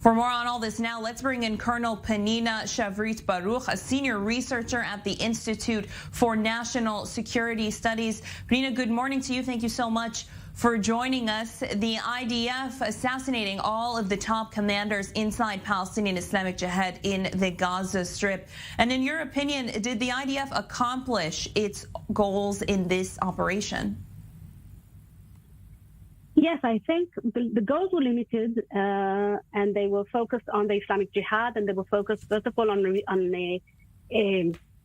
For more on all this now, let's bring in Colonel Pnina Sharvit Baruch, a senior researcher at the Institute for National Security Studies. Pnina, good morning to you. Thank you so much for joining us. The IDF assassinating all of the top commanders inside Palestinian Islamic Jihad in the Gaza Strip. And in your opinion, did the IDF accomplish its goals in this operation? Yes, I think the goals were limited, and they were focused on the Islamic Jihad, and they were focused, first of all, on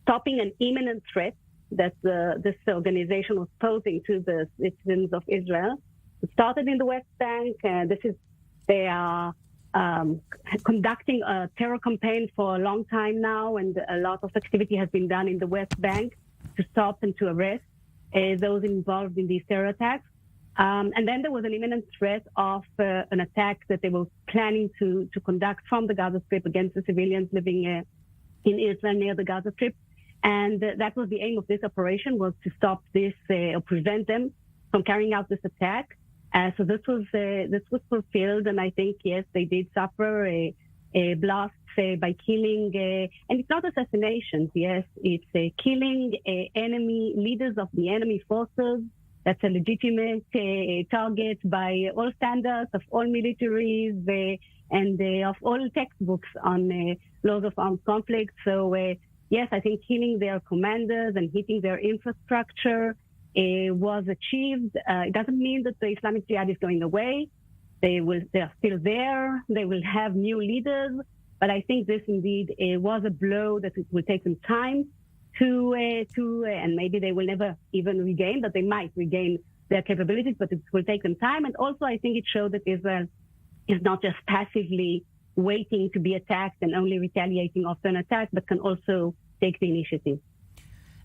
stopping an imminent threat that this organization was posing to the citizens of Israel. It started in the West Bank. They are conducting a terror campaign for a long time now, and a lot of activity has been done in the West Bank to stop and to arrest those involved in these terror attacks. And then there was an imminent threat of an attack that they were planning to conduct from the Gaza Strip against the civilians living in Israel near the Gaza Strip. And that was the aim of this operation, was to stop this or prevent them from carrying out this attack. So this was fulfilled, and I think, yes, they did suffer a blast by killing, and it's not assassinations, yes, it's killing enemy leaders of the enemy forces. That's a legitimate target by all standards of all militaries and of all textbooks on laws of armed conflict. So, yes, I think killing their commanders and hitting their infrastructure was achieved. It doesn't mean that the Islamic Jihad is going away. They are still there. They will have new leaders. But I think this indeed was a blow that it will take some time to and maybe they will never even regain, but they might regain their capabilities, but it will take them time. And also, I think it showed that Israel is not just passively waiting to be attacked and only retaliating after an attack, but can also take the initiative.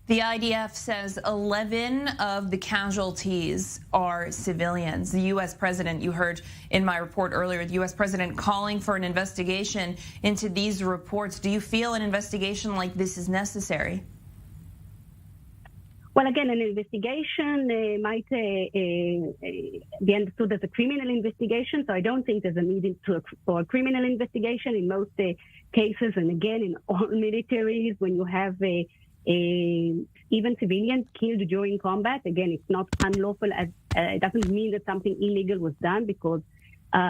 The IDF says 11 of the casualties are civilians. The U.S. president, you heard in my report earlier, the U.S. president calling for an investigation into these reports. Do you feel an investigation like this is necessary? Well, again, an investigation might be understood as a criminal investigation, so I don't think there's a need for a criminal investigation in most cases. And again, in all militaries, when you have even civilians killed during combat, again, it's not unlawful. It doesn't mean that something illegal was done, because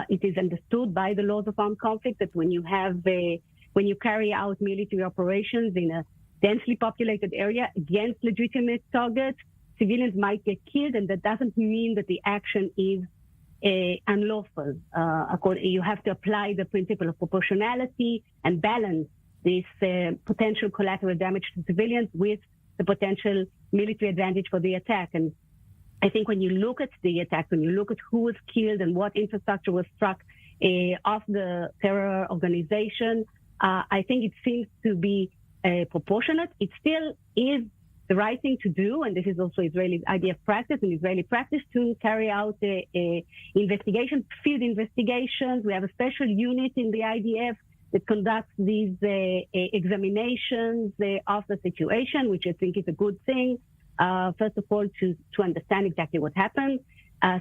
it is understood by the laws of armed conflict that when you carry out military operations in a densely populated area against legitimate targets, civilians might get killed, and that doesn't mean that the action is unlawful. You have to apply the principle of proportionality and balance this potential collateral damage to civilians with the potential military advantage for the attack. And I think when you look at the attack, when you look at who was killed and what infrastructure was struck of the terror organization, I think it seems to be proportionate. It still is the right thing to do, and this is also Israeli IDF practice and Israeli practice to carry out investigation, field investigations. We have a special unit in the IDF that conducts these examinations of the situation, which I think is a good thing. First of all, to understand exactly what happened.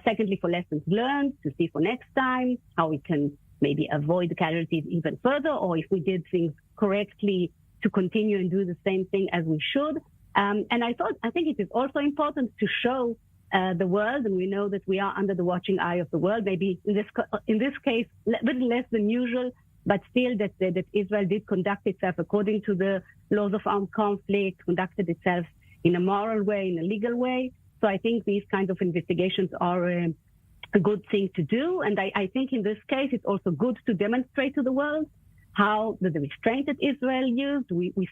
Secondly, for lessons learned, to see for next time how we can maybe avoid the casualties even further, or if we did things correctly, to continue and do the same thing as we should. And I think it is also important to show the world, and we know that we are under the watching eye of the world, maybe in this case, a little less than usual, but still that Israel did conduct itself according to the laws of armed conflict, conducted itself in a moral way, in a legal way. So I think these kinds of investigations are a good thing to do. And I think in this case, it's also good to demonstrate to the world how the restraint that Israel used.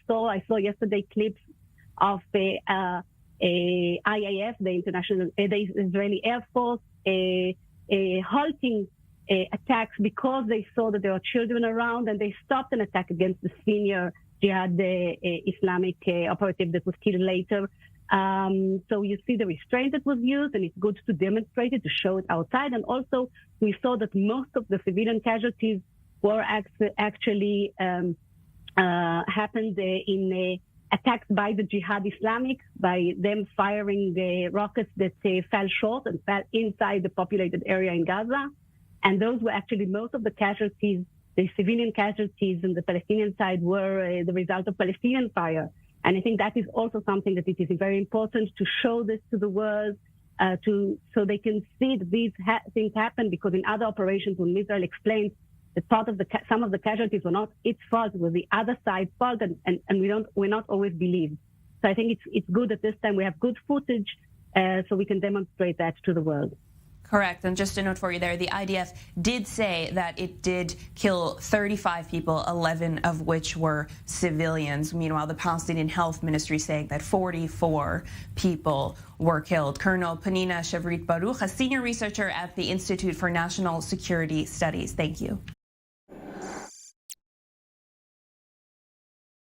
I saw yesterday clips of the IAF, the Israeli Air Force, halting attacks because they saw that there are children around, and they stopped an attack against the senior Jihad Islamic operative that was killed later. So you see the restraint that was used, and it's good to demonstrate it, to show it outside. And also we saw that most of the civilian casualties were actually happened in attacks by the Jihad Islamic, by them firing the rockets that fell short and fell inside the populated area in Gaza. And those were actually most of the casualties the civilian casualties on the Palestinian side were the result of Palestinian fire. And I think that is also something that it is very important to show this to the world, so they can see that these things happen, because in other operations, when Israel explains that some of the casualties were not its fault, it was the other side's fault, and we're not always believed. So I think it's good that this time we have good footage, so we can demonstrate that to the world. Correct. And just a note for you there, the IDF did say that it did kill 35 people, 11 of which were civilians. Meanwhile, the Palestinian Health Ministry saying that 44 people were killed. Colonel Pnina Sharvit Baruch, a senior researcher at the Institute for National Security Studies. Thank you.